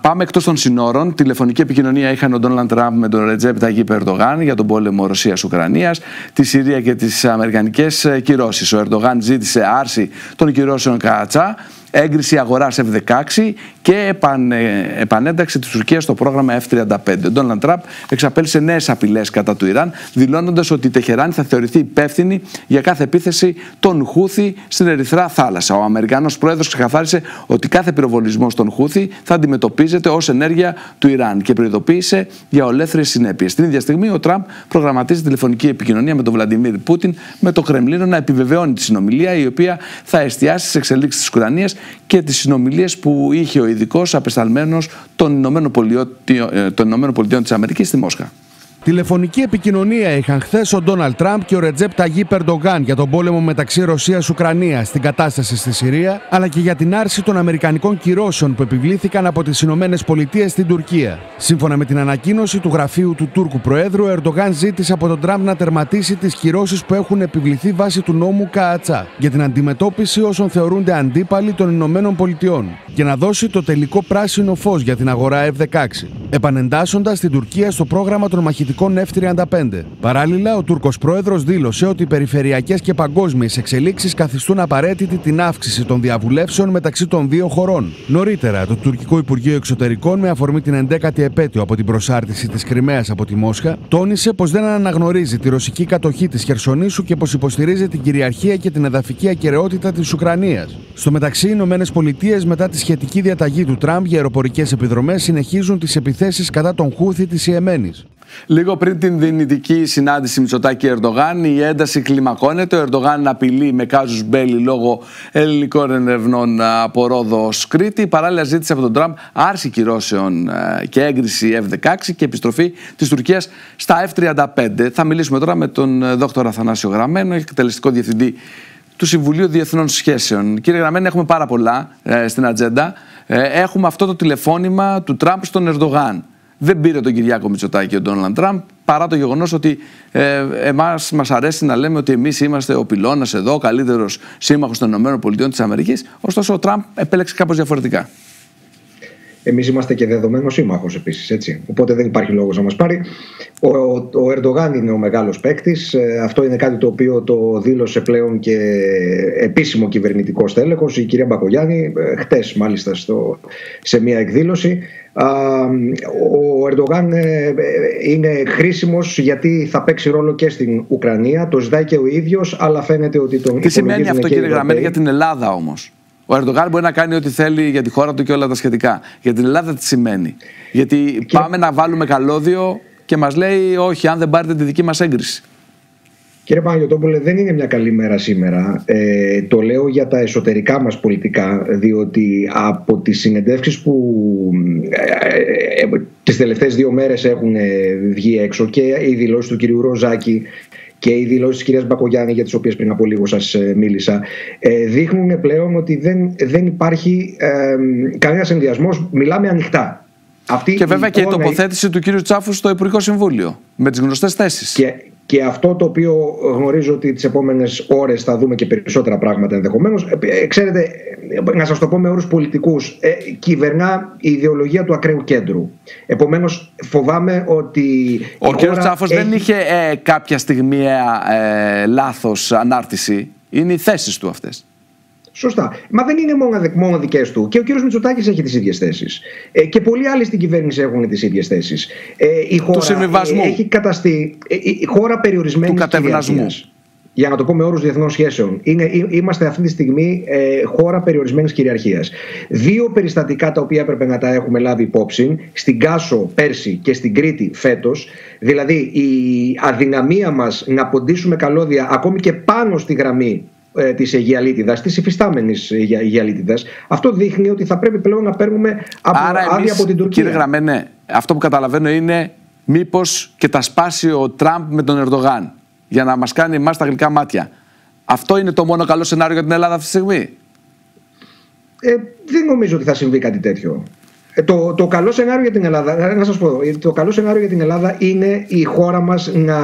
Πάμε εκτός των συνόρων. Τηλεφωνική επικοινωνία είχαν ο Ντόναλντ Τραμπ με τον Ρετζέπ Ταγίπ Ερντογάν για τον πόλεμο Ρωσίας-Ουκρανίας, τη Συρία και τις αμερικανικές κυρώσεις. Ο Ερντογάν ζήτησε άρση των κυρώσεων ΚΑΑΤΣΑ, έγκριση αγοράς F-16 και επανένταξη της Τουρκίας στο πρόγραμμα F-35. Ο Ντόναλντ Τραμπ εξαπέλυσε νέες απειλές κατά του Ιράν, δηλώνοντας ότι η Τεχεράνη θα θεωρηθεί υπεύθυνη για κάθε επίθεση των Χούθι στην Ερυθρά θάλασσα. Ο Αμερικανός πρόεδρος ξεκαθάρισε ότι κάθε πυροβολισμός των Χούθι θα αντιμετωπίζεται ως ενέργεια του Ιράν και προειδοποίησε για ολέθριες συνέπειες. Την ίδια στιγμή, ο Τραμπ προγραμματίζει τηλεφωνική επικοινωνία με τον Βλαντιμίρ Πούτιν, με το Κρεμλίνο να επιβεβαιώνει τη συνομιλία, η οποία θα εστιάσει στις εξελίξεις της Ουκρανίας και τις συνομιλίες που είχε ο ειδικός απεσταλμένος των ΗΠΑ της Αμερικής στη Μόσχα. Τηλεφωνική επικοινωνία είχαν χθες ο Ντόναλντ Τραμπ και ο Ρετζέπ Ταγίπ Ερντογάν για τον πόλεμο μεταξύ Ρωσίας-Ουκρανίας, την κατάσταση στη Συρία, αλλά και για την άρση των αμερικανικών κυρώσεων που επιβλήθηκαν από τις ΗΠΑ στην Τουρκία. Σύμφωνα με την ανακοίνωση του γραφείου του Τούρκου Προέδρου, ο Ερντογάν ζήτησε από τον Τραμπ να τερματίσει τις κυρώσεις που έχουν επιβληθεί βάσει του νόμου ΚΑΑΤΣΑ για την αντιμετώπιση όσων θεωρούνται αντίπαλοι των ΗΠΑ και να δώσει το τελικό πράσινο φως για την αγορά F-16, επανεντάσσοντας την Τουρκία στο πρόγραμμα των μαχητικών F-35. Παράλληλα, ο Τούρκος πρόεδρος δήλωσε ότι οι περιφερειακές και παγκόσμιες εξελίξεις καθιστούν απαραίτητη την αύξηση των διαβουλεύσεων μεταξύ των δύο χωρών. Νωρίτερα, το Τουρκικό Υπουργείο Εξωτερικών, με αφορμή την 11η επέτειο από την προσάρτηση της Κριμαίας από τη Μόσχα, τόνισε πως δεν αναγνωρίζει τη ρωσική κατοχή της Χερσονήσου και πως υποστηρίζει την κυριαρχία και την εδαφική ακεραιότητα της Ουκρανίας. Στο μεταξύ, οι ΗΠΑ, μετά τη σχετική διαταγή του Τραμπ για αεροπορικές επιδρομές, συνεχίζουν τις επιθέσεις κατά των Χούθι της Ιεμένης. Λίγο πριν την δυνητική συνάντηση Μητσοτάκη-Ερντογάν, η ένταση κλιμακώνεται. Ο Ερντογάν απειλεί με κάζους μπέλι λόγω ελληνικών ερευνών από Ρόδο ως Κρήτη. Παράλληλα, ζήτησε από τον Τραμπ άρση κυρώσεων και έγκριση F-16 και επιστροφή της Τουρκίας στα F-35. Θα μιλήσουμε τώρα με τον Δόκτωρα Αθανάσιο Γραμμένο, εκτελεστικό διευθυντή του Συμβουλίου Διεθνών Σχέσεων. Κύριε Γραμμένο, έχουμε πάρα πολλά στην ατζέντα. Έχουμε αυτό το τηλεφώνημα του Τραμπ στον Ερντογάν. Δεν πήρε τον Κυριάκο Μητσοτάκη ο Ντόναλντ Τραμπ, παρά το γεγονός ότι εμάς μας αρέσει να λέμε ότι εμείς είμαστε ο πυλώνας εδώ, ο καλύτερος σύμμαχος των ΗΠΑ. Ωστόσο, ο Τραμπ επέλεξε κάπως διαφορετικά. Εμείς είμαστε και δεδομένος σύμμαχος επίσης, έτσι. Οπότε δεν υπάρχει λόγος να μας πάρει. Ο Ερντογάν είναι ο μεγάλος παίκτης. Αυτό είναι κάτι το οποίο το δήλωσε πλέον και επίσημο κυβερνητικό στέλεχος, η κυρία Μπακογιάννη, χτες μάλιστα σε μια εκδήλωση. Ο Ερντογάν είναι χρήσιμος γιατί θα παίξει ρόλο και στην Ουκρανία. Το ζητάει και ο ίδιος, αλλά φαίνεται ότι τον. Τι σημαίνει αυτό, κύριε Γραμμένη, για την Ελλάδα όμως? Ο Ερντογάν μπορεί να κάνει ό,τι θέλει για τη χώρα του και όλα τα σχετικά. Για την Ελλάδα τι σημαίνει? Γιατί πάμε να βάλουμε καλώδιο και μας λέει όχι, αν δεν πάρετε τη δική μας έγκριση. Κύριε Παναγιωτόπουλε, δεν είναι μια καλή μέρα σήμερα. Το λέω για τα εσωτερικά μας πολιτικά, διότι από τις συνεντεύξεις που τις τελευταίες 2 μέρες έχουν βγει έξω και οι δηλώσεις του κυρίου Ροζάκη και οι δηλώσεις της κυρίας Μπακογιάννη, για τις οποίες πριν από λίγο σας μίλησα, δείχνουν πλέον ότι δεν υπάρχει κανένας ενδιασμός. Μιλάμε ανοιχτά. Και βέβαια και η τοποθέτηση του κύριου Τσάφου στο Υπουργικό Συμβούλιο με τις γνωστές θέσεις. Και αυτό το οποίο γνωρίζω ότι τις επόμενες ώρες θα δούμε και περισσότερα πράγματα ενδεχομένως. Ξέρετε, να σας το πω με όρους πολιτικούς, κυβερνά η ιδεολογία του ακραίου κέντρου. Επομένως φοβάμαι ότι ο κ. Τσάφος δεν είχε κάποια στιγμιαία λάθος ανάρτηση. Είναι οι θέσεις του αυτές. Σωστά. Μα δεν είναι μόνο δικές του. Και ο κύριος Μητσοτάκης έχει τις ίδιες θέσεις. Και πολλοί άλλοι στην κυβέρνηση έχουν τις ίδιες θέσεις. Η χώρα έχει καταστεί χώρα περιορισμένης κυριαρχίας. Για να το πω με όρους διεθνών σχέσεων, είμαστε αυτή τη στιγμή χώρα περιορισμένης κυριαρχίας. 2 περιστατικά τα οποία έπρεπε να τα έχουμε λάβει υπόψη, στην Κάσο πέρσι και στην Κρήτη φέτος, δηλαδή η αδυναμία μας να ποντίσουμε καλώδια ακόμη και πάνω στη γραμμή της Αιγιαλίτιδας, της υφιστάμενης Αιγιαλίτιδας, αυτό δείχνει ότι θα πρέπει πλέον να παίρνουμε άδεια από την Τουρκία. Κύριε Γραμμένε, αυτό που καταλαβαίνω είναι μήπως και τα σπάσει ο Τραμπ με τον Ερντογάν για να μας κάνει εμάς τα γλυκά μάτια. Αυτό είναι το μόνο καλό σενάριο για την Ελλάδα αυτή τη στιγμή? Δεν νομίζω ότι θα συμβεί κάτι τέτοιο. Το καλό σενάριο για την Ελλάδα, να σας πω, το καλό σενάριο για την Ελλάδα είναι η χώρα μας να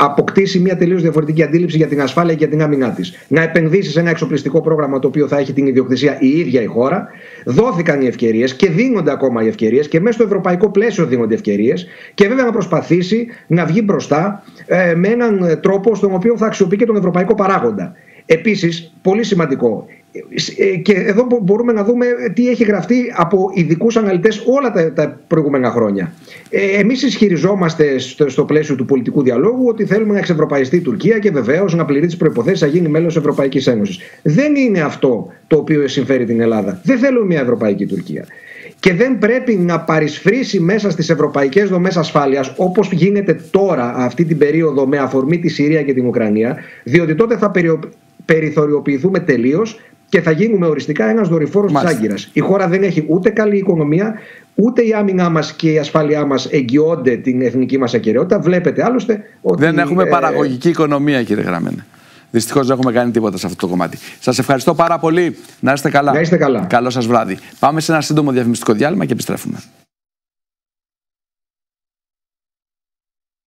αποκτήσει μια τελείως διαφορετική αντίληψη για την ασφάλεια και για την άμυνά της. Να επενδύσει σε ένα εξοπλιστικό πρόγραμμα το οποίο θα έχει την ιδιοκτησία η ίδια η χώρα. Δόθηκαν οι ευκαιρίες και δίνονται ακόμα οι ευκαιρίες και μέσα στο ευρωπαϊκό πλαίσιο δίνονται ευκαιρίες, και βέβαια να προσπαθήσει να βγει μπροστά με έναν τρόπο στον οποίο θα αξιοποιεί και τον ευρωπαϊκό παράγοντα. Επίσης, πολύ σημαντικό, και εδώ μπορούμε να δούμε τι έχει γραφτεί από ειδικούς αναλυτές όλα τα προηγούμενα χρόνια. Εμείς ισχυριζόμαστε στο πλαίσιο του πολιτικού διαλόγου ότι θέλουμε να εξευρωπαϊστεί η Τουρκία και βεβαίως να πληρεί τις προϋποθέσεις να γίνει μέλος της Ευρωπαϊκής Ένωσης. Δεν είναι αυτό το οποίο συμφέρει την Ελλάδα. Δεν θέλουμε μια ευρωπαϊκή Τουρκία. Και δεν πρέπει να παρισφρήσει μέσα στις ευρωπαϊκές δομές ασφάλειας, όπως γίνεται τώρα αυτή την περίοδο με αφορμή τη Συρία και την Ουκρανία, διότι τότε θα περιθωριοποιηθούμε τελείως και θα γίνουμε οριστικά ένας δορυφόρος της Άγκυρας. Η χώρα δεν έχει ούτε καλή οικονομία, ούτε η άμυνά μας και η ασφάλειά μας εγγυώνται την εθνική μας ακεραιότητα. Βλέπετε άλλωστε ότι δεν έχουμε παραγωγική οικονομία, κύριε Γραμμένε. Δυστυχώς δεν έχουμε κάνει τίποτα σε αυτό το κομμάτι. Σας ευχαριστώ πάρα πολύ. Να είστε καλά. Να είστε καλά. Καλό σας βράδυ. Πάμε σε ένα σύντομο διαφημιστικό διάλειμμα και επιστρέφουμε.